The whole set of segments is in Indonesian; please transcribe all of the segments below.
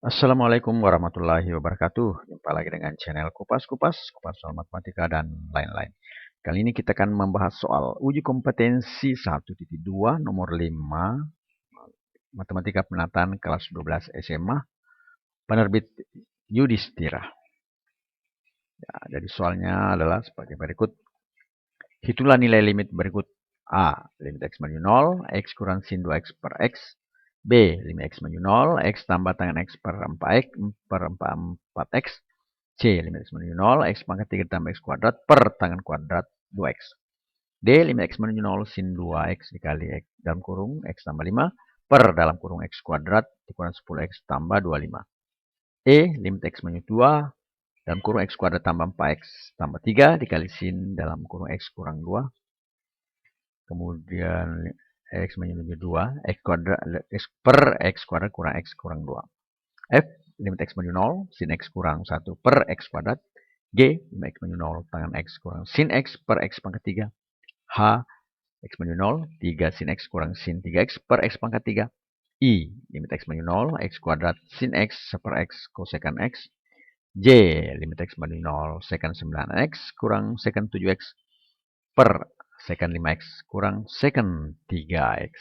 Assalamualaikum warahmatullahi wabarakatuh. Jumpa lagi dengan channel Kupas soal matematika dan lain-lain. Kali ini kita akan membahas soal uji kompetensi 1.2 nomor 5 matematika penataan kelas 12 SMA penerbit Yudhistira. Ya, jadi soalnya adalah sebagai berikut. Hitunglah nilai limit berikut. A. Limit X menuju 0, X kurang sin 2X per X. B. Limit X menuju 0, X tambah tangan X per 4X per 4X. C. Limit X menuju 0, X pangkat 3 tambah X kuadrat per tangan kuadrat 2X. D. Limit X menuju 0, sin 2X dikali X dalam kurung X tambah 5 per dalam kurung X kuadrat dikurang 10X tambah 25. E. Limit X menuju 2, dalam kurung X kuadrat tambah 4X tambah 3 dikali sin dalam kurung X kurang 2. Kemudian X menuju 2, X kuadrat X per X kuadrat kurang X kurang 2. F. Limit X menuju 0, sin X kurang 1 per X kuadrat. G. Limit X menuju 0, tangan X kurang sin X per X pangkat 3. H. X menuju 0, 3 sin X kurang sin 3X per X pangkat 3. I. Limit X menuju 0, X kuadrat sin X per X kosekan X. J. Limit X menuju 0, sekan 9X kurang sekan 7X per sekan 5X kurang sekan 3X.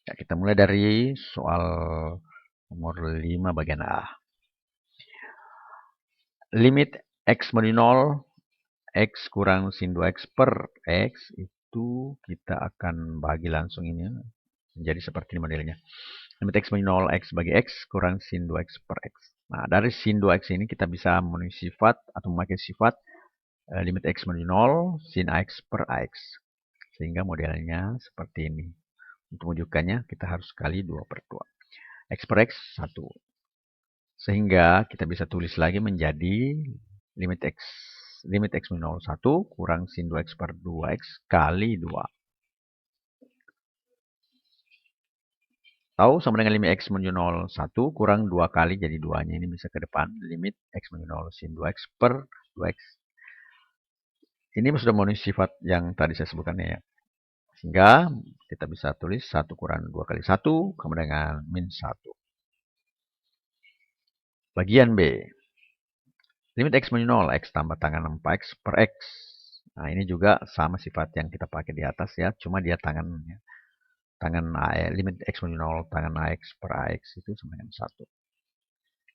Ya, kita mulai dari soal nomor 5 bagian A. Limit X menuju 0, X kurang sin 2X per X itu kita akan bagi langsung ini menjadi seperti ini modelnya. Limit X menuju 0, X bagi X kurang sin 2X per X. Nah, dari sin 2X ini kita bisa memenuhi sifat atau memakai sifat limit X menuju 0, sin AX per AX. Sehingga modelnya seperti ini. Untuk menunjukkannya kita harus kali 2 per 2. X per X 1. Sehingga kita bisa tulis lagi menjadi limit X menuju 0 1 kurang sin 2X per 2X kali 2. Tahu sama dengan limit X menuju 0 1 kurang 2 kali jadi 2-nya ini bisa ke depan. Limit X menuju 0 sin 2X per 2X. Ini sudah memenuhi sifat yang tadi saya sebutkan ya. Sehingga kita bisa tulis 1 kurang 2 kali 1 sama dengan min 1. Bagian B. Limit X menuju 0, X tambah tangan 4X per X. Nah, ini juga sama sifat yang kita pakai di atas ya, cuma dia tangannya. Limit X menuju 0, tangan AX per AX itu sama dengan 1.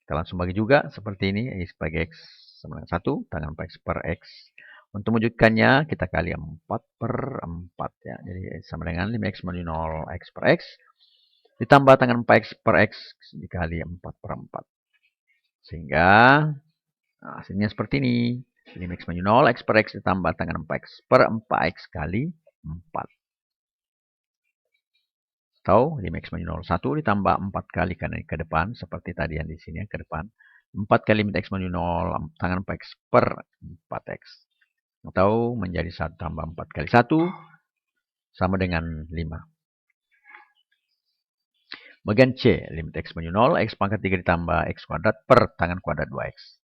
Kita langsung bagi juga seperti ini, X bagi X sama dengan 1, tangan 4X per X. Untuk menunjukkannya, kita kali 4 per 4 ya. Jadi sama dengan limit X menuju 0, X per X. Ditambah tangan 4X per X dikali 4 per 4. Sehingga hasilnya seperti ini. Limit X menuju 0, X per X ditambah tangan 4X per 4X kali 4. Atau limit X menuju 0, 1 ditambah 4 kali karena ke depan. Seperti tadi yang di sini ke depan. 4 kali limit X menuju 0, tangan 4X per 4X. Atau menjadi 1 tambah 4 kali 1 sama dengan 5. Bagian C, limit X menuju 0, X pangkat 3 ditambah X kuadrat per tangan kuadrat 2X.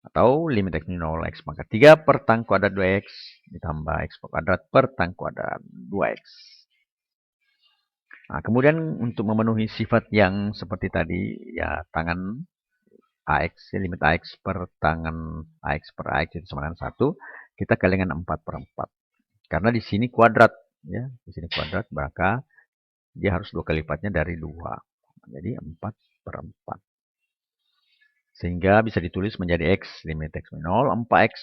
Atau limit X menuju 0, X pangkat 3 per tangan kuadrat 2X ditambah X kuadrat per tangan kuadrat 2X. Nah, kemudian untuk memenuhi sifat yang seperti tadi, ya tangan AX, limit AX per tangan AX per AX itu sama dengan 1, kita kali dengan 4 per 4. Karena di sini kuadrat, ya, di sini kuadrat, maka dia harus 2 kali lipatnya dari 2. Jadi 4 per 4. Sehingga bisa ditulis menjadi X, limit X menuju 0, 4X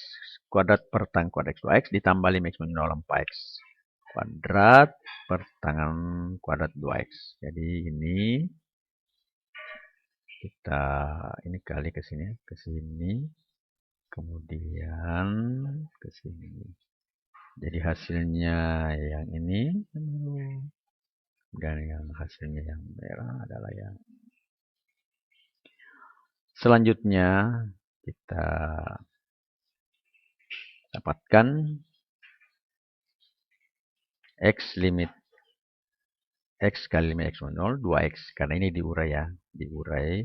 kuadrat per tangan kuadrat X2X ditambah limit X menuju 0, 4X kuadrat per tangan kuadrat 2X. Jadi ini kita ini kali ke sini, kemudian ke sini. Jadi hasilnya yang ini dan yang hasilnya yang merah adalah yang selanjutnya kita dapatkan X limit X kali limit X menuju 0, 2X. Karena ini diurai ya. Diurai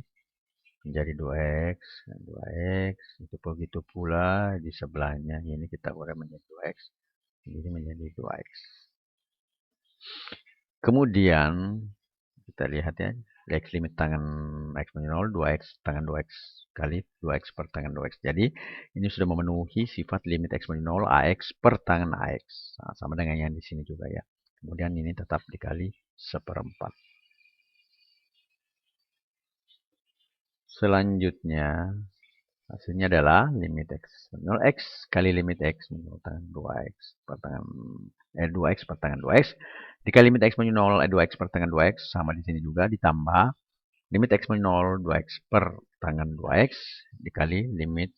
menjadi 2X. 2X. Itu begitu pula di sebelahnya. Ini kita urai menjadi 2X. Jadi menjadi 2X. Kemudian Kita lihat ya, X limit tangan X menuju 0, 2X tangan 2X kali 2X per tangan 2X. Jadi, ini sudah memenuhi sifat limit X menuju 0, AX per tangan AX. Nah, sama dengan yang di sini juga ya. Kemudian ini tetap dikali seperempat. Selanjutnya, hasilnya adalah limit X menuju 0, X kali limit X menuju tangan 2X per tangan 2X per tangan 2X dikali limit X menuju 0, 2X per tangan 2X sama di sini juga ditambah limit X menuju 0, 2X per tangan 2X dikali limit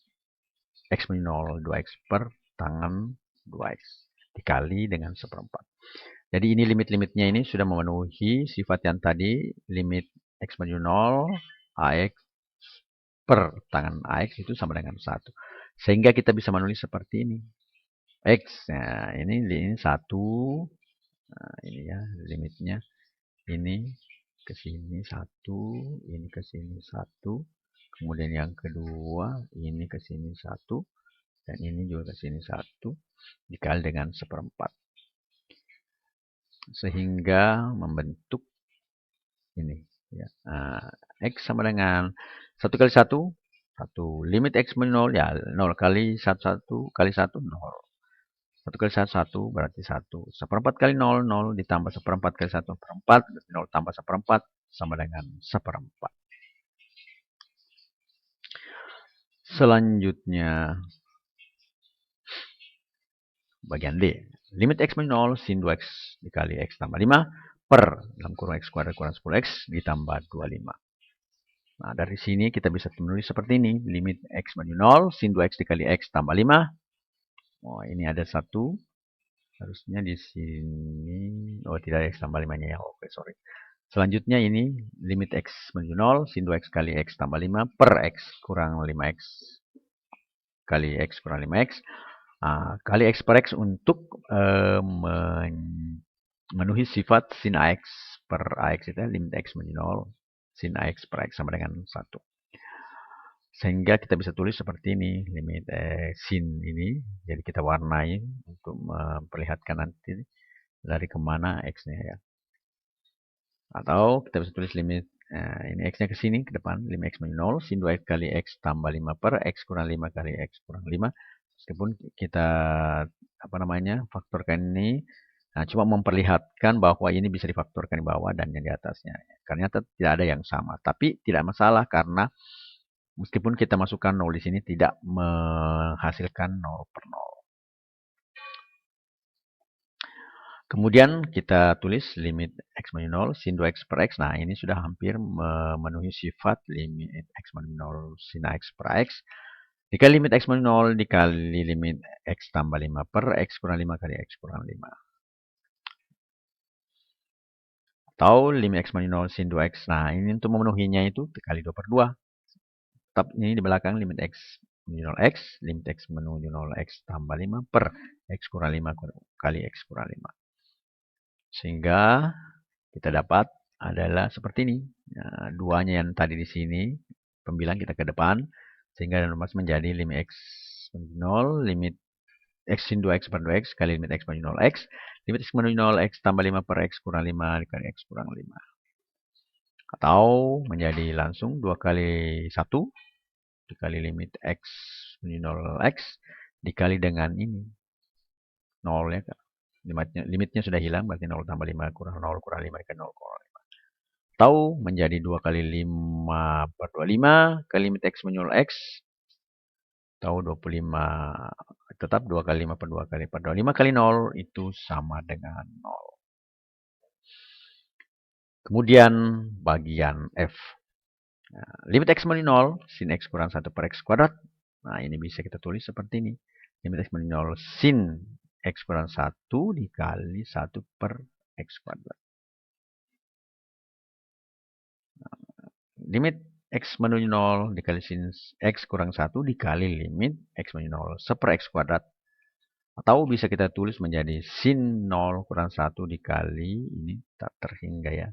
X menuju 0, 2X per tangan 2X dikali dengan seperempat. Jadi ini limit-limitnya ini sudah memenuhi sifat yang tadi, limit X menuju 0, AX per tangan AX itu sama dengan 1. Sehingga kita bisa menulis seperti ini. X, nah ini 1, nah ini ya limitnya. Ini ke sini 1, ini ke sini 1. Kemudian yang kedua, ini ke sini 1. Dan ini juga ke sini 1. Dikali dengan seperempat. Sehingga membentuk ini. Ya. Nah, X sama dengan 1 kali 1. 1 limit X menuju 0. Ya 0 kali 1 kali 1, 0. 1 kali 1, 1 berarti 1. Seperempat kali 0, 0 ditambah seperempat kali 1, seperempat. 0 tambah seperempat sama dengan seperempat. Selanjutnya, bagian D. Limit X menuju 0, sin 2X dikali X tambah 5 per dalam kurung X kuadrat kurang 10X ditambah 25. Nah, dari sini kita bisa menulis seperti ini. Limit X menuju 0, sin 2X dikali X tambah 5. Oh, ini ada 1. Harusnya di sini. Oh, tidak ada X tambah 5-nya ya. Oke, sorry. Selanjutnya ini limit X menuju 0, sin 2X kali X tambah 5 per X kurang 5X kali X kurang 5X. Nah, kali X per X untuk memenuhi sifat sin AX per AX itu limit X menuju 0, sin AX per X sama dengan 1. Sehingga kita bisa tulis seperti ini, limit sin ini. Jadi kita warnai untuk memperlihatkan nanti dari kemana X-nya ya. Atau kita bisa tulis limit, ini X-nya ke sini, ke depan, limit X menuju 0, sin 2X kali X tambah 5 per X kurang 5 kali X kurang 5. Meskipun kita faktorkan ini, nah, cuma memperlihatkan bahwa ini bisa difaktorkan di bawah dan yang di atasnya. Karena tidak ada yang sama. Tapi tidak masalah karena meskipun kita masukkan 0 di sini tidak menghasilkan 0 per 0. Kemudian kita tulis limit X menuju 0, sin 2X per X. Nah, ini sudah hampir memenuhi sifat limit X menuju 0, sin X per X. Dikali limit X menuju 0 dikali limit X tambah 5 per X kurang 5 kali X kurang 5. Atau limit X menuju 0, sin 2X. Nah, ini untuk memenuhinya itu dikali 2 per 2. Tetap ini di belakang limit X menuju 0X, limit X menuju 0X tambah 5 per X kurang 5 kali X kurang 5. Sehingga kita dapat adalah seperti ini. Nah, duanya yang tadi di sini, pembilang kita ke depan. Sehingga menjadi limit X menuju 0, limit X sin 2X per 2X kali limit X menuju 0X. Limit X menuju 0X tambah 5 per X kurang 5 dikali X kurang 5. Atau menjadi langsung 2 kali 1 dikali limit X menuju 0X dikali dengan ini 0 ya. Limitnya sudah hilang, berarti 0 tambah 5 kurang 0 kurang 5 dikali 0 kurang 5. Atau menjadi 2 kali 5 per 25 kali limit X menuju 0X. Atau 25, tetap 2 kali 5 per 2 kali per 25 kali 0 itu sama dengan 0. Kemudian bagian F. Nah, limit X menuju 0, sin X kurang 1 per X kuadrat. Nah, ini bisa kita tulis seperti ini. Limit X menuju 0, sin X kurang 1 dikali 1 per X kuadrat. Limit X menuju 0 dikali sin X kurang 1 dikali limit X menuju 0 seper X kuadrat. Atau bisa kita tulis menjadi sin 0 kurang 1 dikali, ini tak terhingga ya.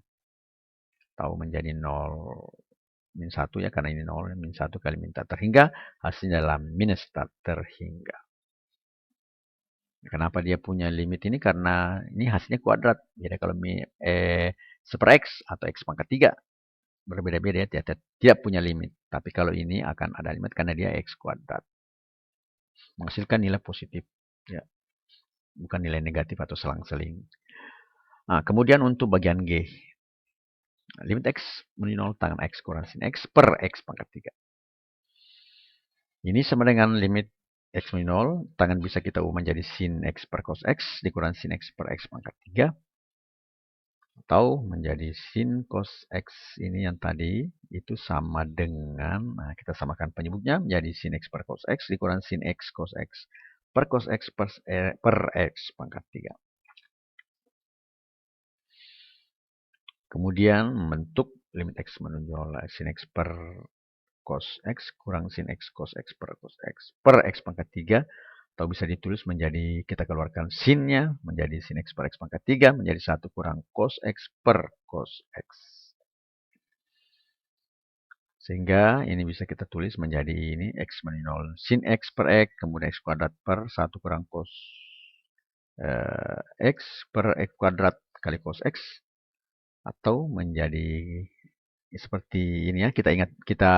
Atau menjadi 0 min 1 ya, karena ini 0, min 1 kali min tak terhingga, hasilnya adalah minus tak terhingga. Kenapa dia punya limit ini? Karena ini hasilnya kuadrat. Jadi kalau 1/x atau x pangkat 3. Berbeda-beda ya, tidak punya limit. Tapi kalau ini akan ada limit karena dia x kuadrat. Menghasilkan nilai positif. Ya, bukan nilai negatif atau selang-seling. Nah, kemudian untuk bagian G. Limit x menuju 0 tangan x kurang sin x per x pangkat 3. Ini sama dengan limit x menuju 0. Tangan bisa kita ubah menjadi sin x per cos x dikurang sin x per x pangkat 3. Atau menjadi sin cos x ini yang tadi itu sama dengan, nah kita samakan penyebutnya menjadi sin x per cos x dikurang sin x cos x per cos x per x pangkat 3. Kemudian membentuk limit x menuju sin x per cos x kurang sin x cos x per x pangkat 3. Atau bisa ditulis menjadi, kita keluarkan sinnya menjadi sin x per x pangkat 3 menjadi 1 kurang cos x per cos x. Sehingga ini bisa kita tulis menjadi ini x menuju 0 sin x per x kemudian x kuadrat per 1 kurang cos x per x kuadrat kali cos x. Atau menjadi seperti ini ya, kita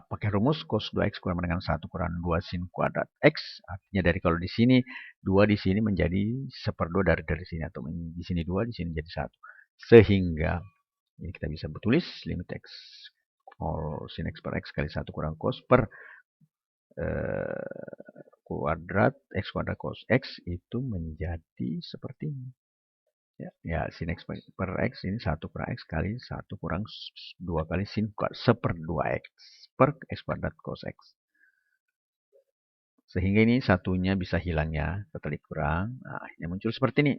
pakai rumus cos 2x kurang dengan 1 kurang 2 sin kuadrat x. Artinya dari kalau di sini 2 di sini menjadi 1/2 dari sini, atau di sini 2 di sini jadi 1. Sehingga ini kita bisa bertulis limit x sin x per x kali 1 kurang cos per kuadrat x kuadrat cos x itu menjadi seperti ini. Ya, sin x per x ini 1 kurang x kali 1 kurang 2 kali sin 1/2x per x kuadrat cos x. Sehingga ini satunya bisa hilang ya, setelah dikurang. Nah, akhirnya muncul seperti ini.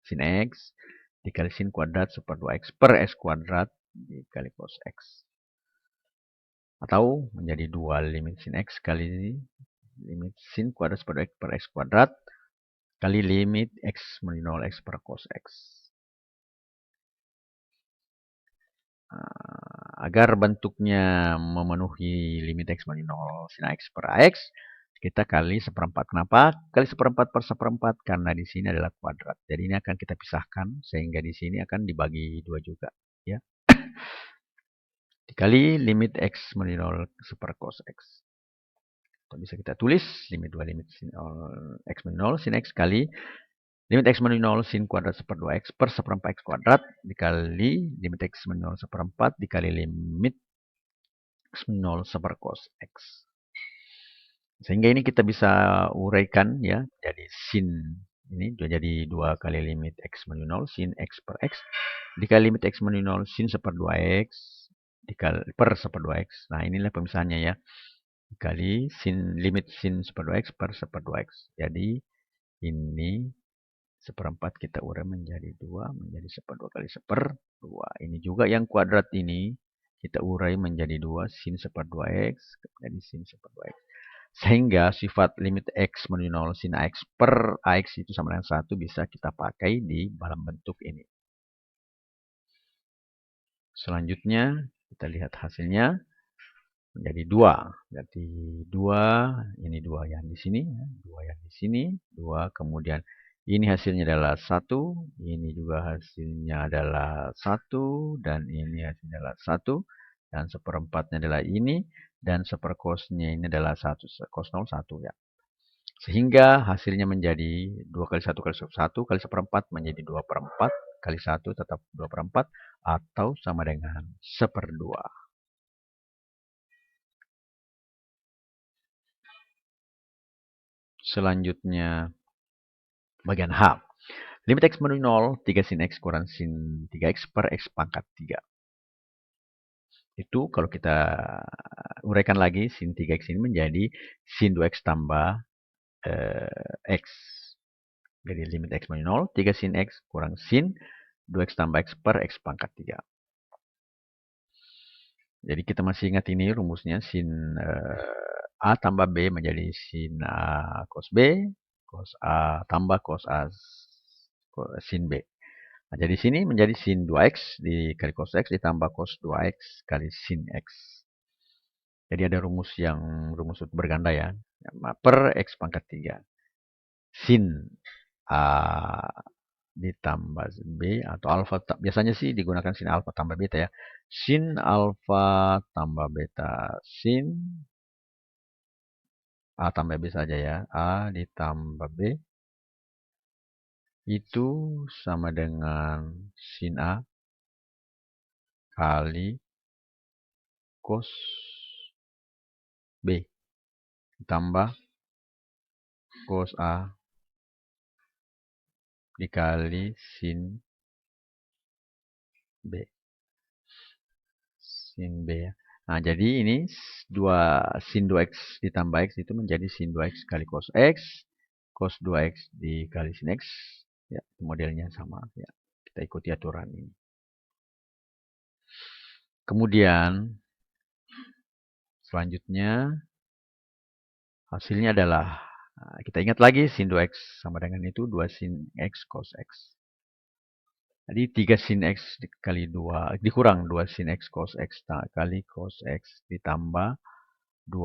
Sin x dikali sin kuadrat 1/2x per x kuadrat dikali cos x. Atau menjadi 2 limit sin x kali limit sin kuadrat 1/2x per x kuadrat kali limit x menuju 0 x per cos x. Agar bentuknya memenuhi limit x menuju 0 sin x per x, kita kali 1/4. Kenapa? Kali 1/4 per 1/4 karena di sini adalah kuadrat. Jadi ini akan kita pisahkan sehingga di sini akan dibagi 2 juga, ya. Dikali limit x menuju 0 per cos x. Atau bisa kita tulis limit 2 limit sin x menuju 0 sin x kali limit x menuju 0 sin kuadrat 1/2x per 1/4x kuadrat dikali limit x menuju 0 1/4 dikali limit x menuju 0 per cos x. Sehingga ini kita bisa uraikan ya, jadi sin ini jadi 2 kali limit x menuju 0 sin x per x dikali limit x menuju 0 sin 1/2x dikali per 1/2x. Nah, inilah pemisahannya ya. Dikali limit sin 1/2x per 1/2x. Jadi ini 1/4 kita urai menjadi 2 menjadi 1/2 kali 1/2. Ini juga yang kuadrat ini kita urai menjadi 2 sin 1/2x menjadi sin 1/2x. Sehingga sifat limit x menuju 0 sin ax per ax itu sama dengan 1 bisa kita pakai di dalam bentuk ini. Selanjutnya kita lihat hasilnya menjadi 2. Jadi 2, ini 2 yang di sini, 2 yang di sini, 2, kemudian ini hasilnya adalah 1, ini juga hasilnya adalah 1, dan ini hasilnya adalah 1, dan 1/4-nya adalah ini, dan 1/cos-nya ini adalah 1, cos 0, 1 ya. Sehingga hasilnya menjadi 2 kali 1 kali 1 kali 1/4 menjadi 2/4 kali 1 tetap 2/4 atau sama dengan 1/2. Selanjutnya bagian H. Limit x menuju 0, 3 sin x kurang sin 3x per x pangkat 3. Itu kalau kita uraikan lagi, sin 3x ini menjadi sin 2x tambah x. Jadi limit x menuju 0, 3 sin x kurang sin 2x tambah x per x pangkat 3. Jadi kita masih ingat ini rumusnya, sin A tambah B menjadi sin A cos B, cos A tambah cos A sin B. Nah, jadi sini menjadi sin 2x dikali cos x ditambah cos 2x kali sin x. Jadi ada rumus berganda ya, per x pangkat 3. Sin A ditambah B atau alfa. Biasanya sih digunakan sin alfa tambah beta ya. Sin alfa tambah beta. Sin A tambah B saja ya. A ditambah B itu sama dengan sin A kali cos B ditambah cos A dikali sin B. Sin B ya. Nah, jadi ini sin 2x ditambah x itu menjadi sin 2x kali cos 2x dikali sin x. Ya, modelnya sama ya. Kita ikuti aturan ini. Kemudian selanjutnya hasilnya adalah kita ingat lagi sin 2x sama dengan itu 2 sin x cos x. Jadi 3 sin x kali 2 dikurang 2 sin x cos x kali cos x ditambah 2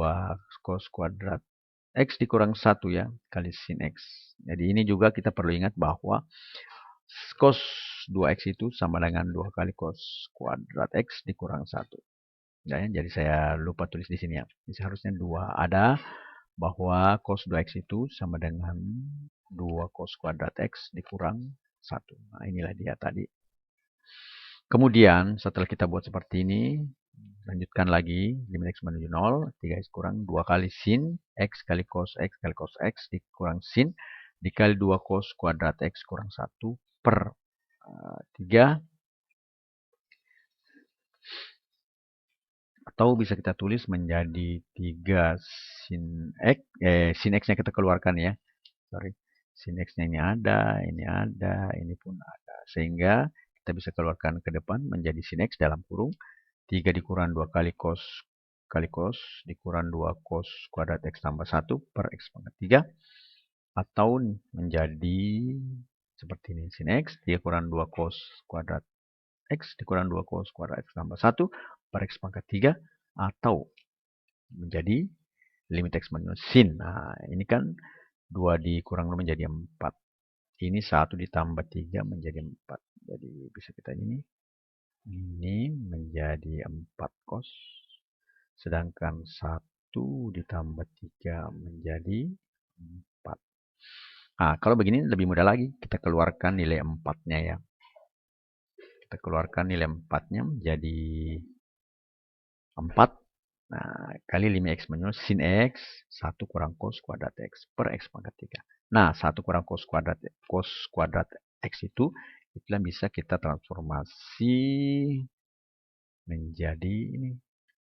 cos kuadrat x dikurang 1 ya kali sin x. Jadi ini juga kita perlu ingat bahwa cos 2x itu sama dengan 2 kali cos kuadrat x dikurang 1. Ya, jadi saya lupa tulis di sini ya. Ini seharusnya 2 ada bahwa cos 2x itu sama dengan 2 cos kuadrat x dikurang 1. Nah, inilah dia tadi. Kemudian setelah kita buat seperti ini, lanjutkan lagi limit x menuju 0, 3x kurang 2 kali sin x kali cos x dikurang sin dikali 2 cos kuadrat x kurang 1 per 3. Atau bisa kita tulis menjadi 3 sin x, sin x-nya kita keluarkan ya. Sorry, sin x-nya ini pun ada. Sehingga kita bisa keluarkan ke depan menjadi sin x dalam kurung 3 dikurang 2 kali cos dikurang 2 cos kuadrat x tambah 1 per x pangkat 3. Atau menjadi seperti ini, sin x 3 kurang 2 cos kuadrat x dikurang 2 cos kuadrat x tambah 1 per x pangkat 3. Atau menjadi limit x minus sin. Nah, ini kan 2 dikurang 2 menjadi 4. Ini 1 ditambah 3 menjadi 4. Jadi bisa kita ini menjadi 4 cos. Sedangkan 1 ditambah 3 menjadi 4. Nah, kalau begini lebih mudah lagi. Kita keluarkan nilai 4-nya ya. Kita keluarkan nilai 4-nya menjadi 4. Nah, kali 5x minus sin x 1 kurang cos kuadrat x per x pangkat 3. Nah, 1 kurang cos kuadrat x itu itulah bisa kita transformasi menjadi ini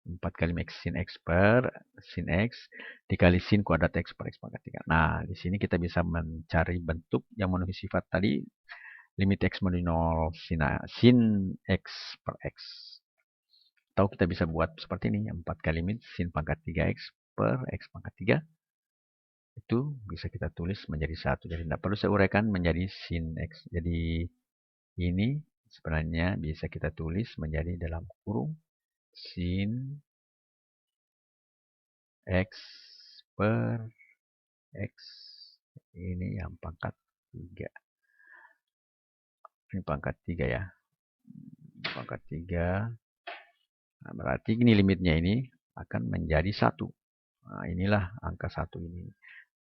4 kali x sin x per sin x dikali sin kuadrat x per x pangkat 3. Nah, di sini kita bisa mencari bentuk yang memenuhi sifat tadi limit x menuju 0 sin x per x. Atau kita bisa buat seperti ini, 4 kali limit sin pangkat 3x per x pangkat 3. Itu bisa kita tulis menjadi 1. Jadi tidak perlu saya uraikan menjadi sin x. Jadi ini sebenarnya bisa kita tulis menjadi dalam kurung sin x per x. Ini yang pangkat 3. Ini pangkat 3 ya. Pangkat 3. Nah, berarti ini limitnya ini akan menjadi 1. Nah, inilah angka 1 ini.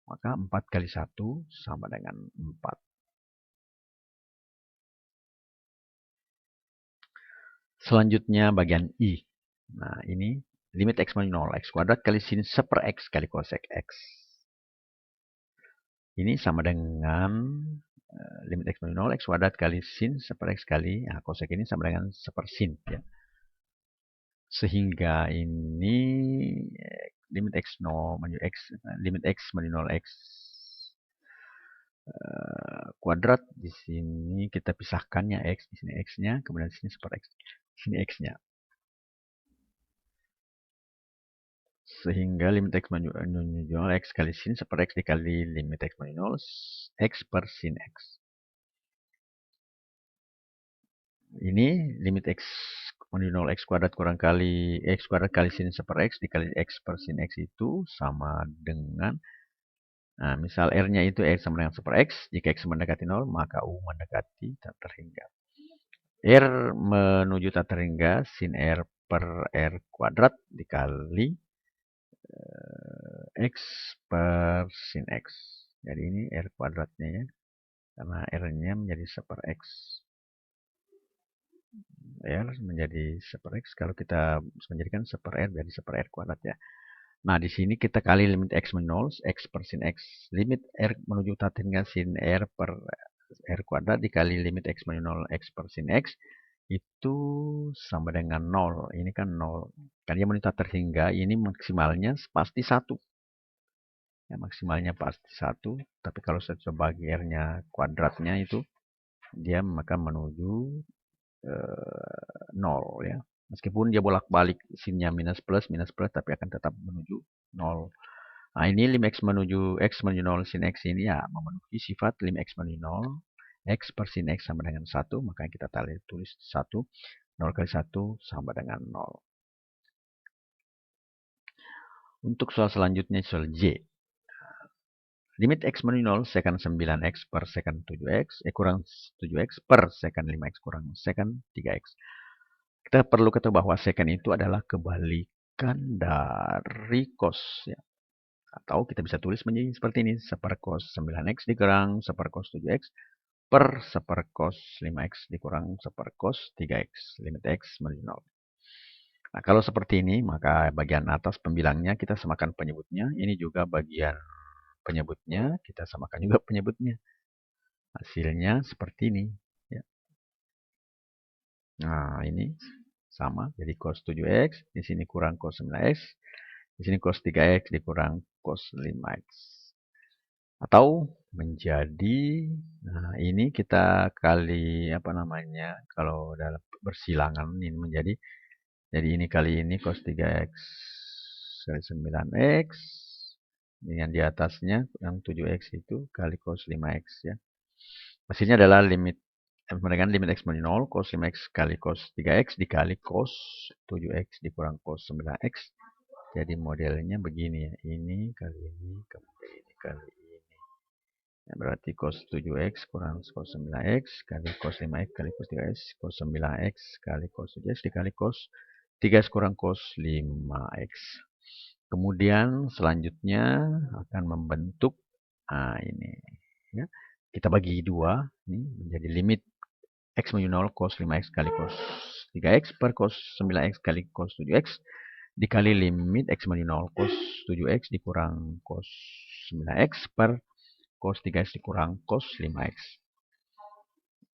Maka 4 kali 1 sama dengan 4. Selanjutnya bagian I. Nah, ini limit x menuju 0. X kuadrat kali sin seper x kali cosec x. Ini sama dengan limit x menuju 0. X kuadrat kali sin seper x kali cosec ini sama dengan seper sin. Ya. Sehingga ini limit x 0 menuju x, limit x menuju 0 x kuadrat di sini kita pisahkannya x, di sini x-nya, kemudian di sini seper x, di sini x-nya. Sehingga limit x menuju 0 x kali sin seper x dikali limit x menuju 0 x per sin x. Ini limit x menuju 0 x kuadrat kurang kali x kuadrat kali sin seper x dikali x per sin x itu sama dengan Nah, misal R-nya itu X sama dengan super X. Jika X mendekati 0, maka U mendekati tak terhingga. R menuju tak terhingga, sin R per R kuadrat dikali X per sin X. Jadi ini R kuadratnya ya. Karena R-nya menjadi super X. R menjadi super X. Kalau kita menjadikan super R jadi super R kuadrat ya. Nah, di sini kita kali limit X menuju 0, X per sin X. Limit R menuju tak terhingga sin R per R kuadrat dikali limit X menuju 0, X per sin X. Itu sama dengan 0. Ini kan 0. Karena dia menuju tak terhingga, ini maksimalnya pasti 1. Ya, maksimalnya pasti 1. Tapi kalau saya coba bagi R-nya kuadratnya itu, dia maka menuju 0 ya. Meskipun dia bolak-balik sinnya minus plus, tapi akan tetap menuju 0. Nah, ini lim X menuju 0 sin X ini ya memenuhi sifat lim X menuju 0. X per sin X sama dengan 1. Maka kita tulis 1. 0 kali 1 sama dengan 0. Untuk soal selanjutnya, soal J. Limit X menuju 0, secant 9X per secant 7X, kurang 7X per secant 5X kurang secant 3X. Kita perlu ketahui bahwa secant itu adalah kebalikan dari cos. Ya. Atau kita bisa tulis menjadi seperti ini. 1 cos 9X dikurang 1 cos 7X per 1 cos 5X dikurang 1 cos 3X. Limit X menuju 0. Nah, kalau seperti ini, maka bagian atas pembilangnya kita samakan penyebutnya. Ini juga bagian penyebutnya, kita samakan juga penyebutnya. Hasilnya seperti ini. Ya. Nah, ini sama. Jadi cos 7X, di sini kurang cos 9X, di sini cos 3X dikurang cos 5X. Atau menjadi, nah ini kita kali, kalau dalam bersilangan ini menjadi, jadi ini kali ini cos 3X kali 9X, dengan di atasnya yang 7X itu kali cos 5X ya. Hasilnya adalah limit X menuju 0, cos 5X kali cos 3X dikali cos 7X dikurang cos 9X. Jadi modelnya begini ya. Ini kali ini, kemudian ini kali ini. Ya, berarti cos 7X kurang cos 9X kali cos 5X kali cos 3X. Cos 9X kali cos 7X dikali cos 3X kurang cos 5X. Kemudian selanjutnya akan membentuk, nah ini ya. Kita bagi 2, ini menjadi limit X menuju 0 cos 5X kali cos 3X per cos 9X kali cos 7X dikali limit X menuju 0 cos 7X dikurang cos 9X per cos 3X dikurang cos 5X.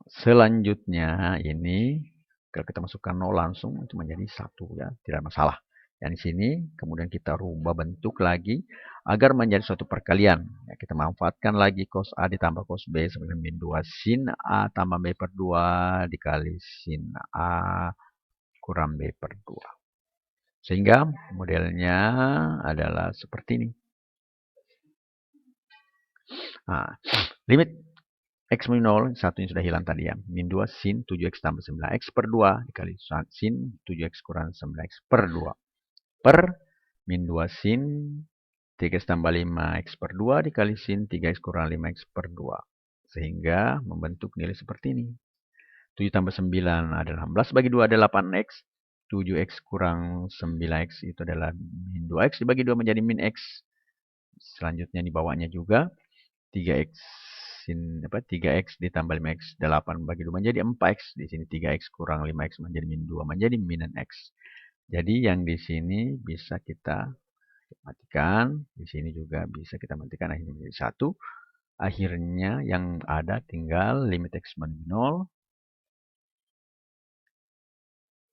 Selanjutnya ini, kalau kita masukkan 0 langsung, itu menjadi 1 ya, tidak masalah. Yang di sini, kemudian kita rubah bentuk lagi, agar menjadi suatu perkalian. Ya, kita manfaatkan lagi cos A ditambah cos B sama dengan min 2 sin A tambah B per 2 dikali sin A kurang B per 2. Sehingga modelnya adalah seperti ini. Nah, limit X menuju 0, satunya sudah hilang tadi ya. Min 2 sin 7X tambah 9X per 2 dikali sin 7X kurang 9X per 2. Per min 2 sin 3X tambah 5X per 2 dikali sin 3X kurang 5X per 2. Sehingga membentuk nilai seperti ini. 7 tambah 9 adalah 16, bagi 2 adalah 8X. 7X kurang 9X itu adalah min 2X, dibagi 2 menjadi min X. Selanjutnya dibawanya juga 3X 3X ditambah 5X 8 bagi 2 menjadi 4X. Di sini 3X kurang 5X menjadi min 2 menjadi min X. Jadi yang di sini bisa kita matikan, di sini juga bisa kita matikan, akhirnya menjadi 1. Akhirnya yang ada tinggal limit X menuju 0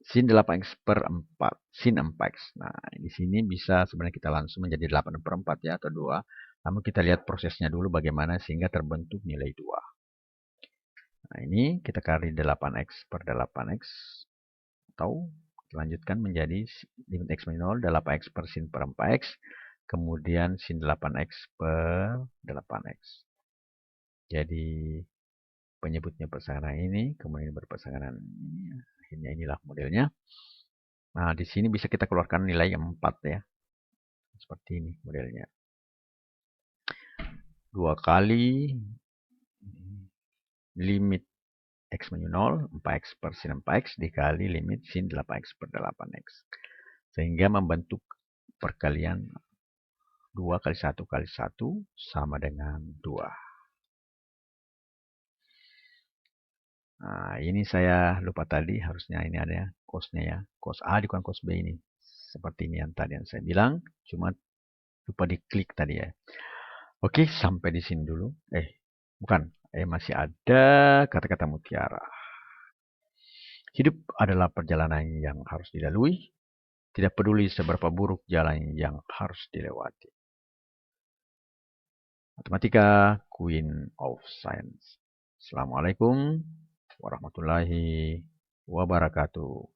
sin 8X per 4 sin 4X. Nah, di sini bisa sebenarnya kita langsung menjadi 8 per 4 ya, atau 2. Namun kita lihat prosesnya dulu bagaimana sehingga terbentuk nilai 2. Nah, ini kita kali 8X per 8X. Atau lanjutkan menjadi limit X menuju 0, 8X per sin per 4X. Kemudian sin 8X per 8X. Jadi penyebutnya pasangan ini, kemudian berpasangan ini. Akhirnya inilah modelnya. Nah, di sini bisa kita keluarkan nilai 4 ya. Seperti ini modelnya. 2 kali limit X menuju 0, 4X per sin 4X dikali limit sin 8X per 8X. Sehingga membentuk perkalian 2 kali 1 kali 1 sama dengan 2. Nah, ini saya lupa tadi, harusnya ini ada ya, cosnya ya. Cos A dikurangi cos B ini. Seperti ini yang tadi yang saya bilang, cuma lupa diklik tadi ya. Oke, sampai di sini dulu. Bukan. Masih ada kata-kata mutiara. Hidup adalah perjalanan yang harus dilalui. Tidak peduli seberapa buruk jalan yang harus dilewati. Matematika, Queen of Science. Assalamualaikum warahmatullahi wabarakatuh.